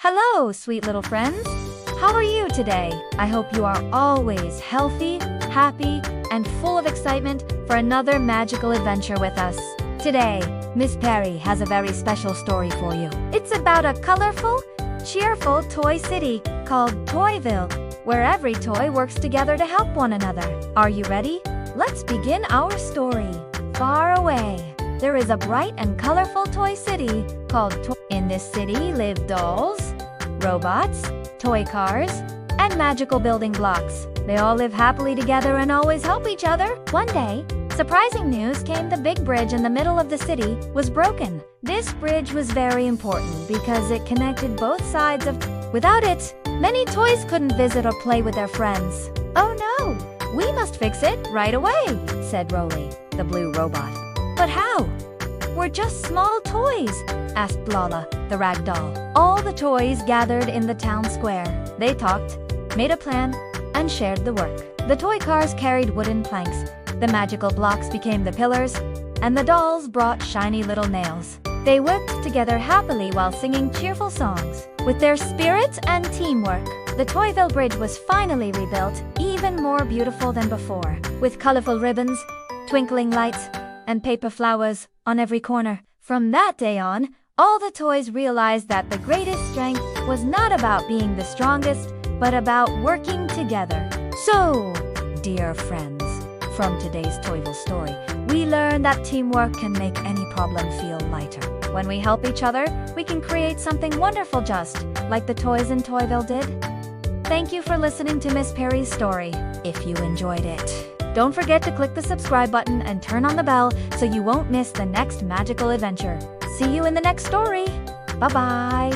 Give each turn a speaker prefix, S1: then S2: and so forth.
S1: Hello, sweet little friends. How are you today? I hope you are always healthy, happy, and full of excitement for another magical adventure with us. Today, Miss Perry has a very special story for you. It's about a colorful, cheerful toy city called Toyville, where every toy works together to help one another. Are you ready? Let's begin our story. Far away, there is a bright and colorful toy city called In this city live dolls, robots, toy cars, and magical building blocks. They all live happily together and always help each other. One day, surprising news came. The big bridge in the middle of the city was broken. This bridge was very important because it connected both sides of... Without it, many toys couldn't visit or play with their friends. Oh no! We must fix it right away, said Rolly, the blue robot. But how? We're just small toys, asked Lala, the rag doll. All the toys gathered in the town square. They talked, made a plan, and shared the work. The toy cars carried wooden planks, the magical blocks became the pillars, and the dolls brought shiny little nails. They worked together happily while singing cheerful songs. With their spirit and teamwork, the Toyville Bridge was finally rebuilt, even more beautiful than before, with colorful ribbons, twinkling lights, and paper flowers on every corner. From that day on, all the toys realized that the greatest strength was not about being the strongest, but about working together. So, dear friends, from today's Toyville story, we learn that teamwork can make any problem feel lighter. When we help each other, we can create something wonderful, just like the toys in Toyville did. Thank you for listening to Miss Perry's story. If you enjoyed it, don't forget to click the subscribe button and turn on the bell so you won't miss the next magical adventure. See you in the next story. Bye-bye.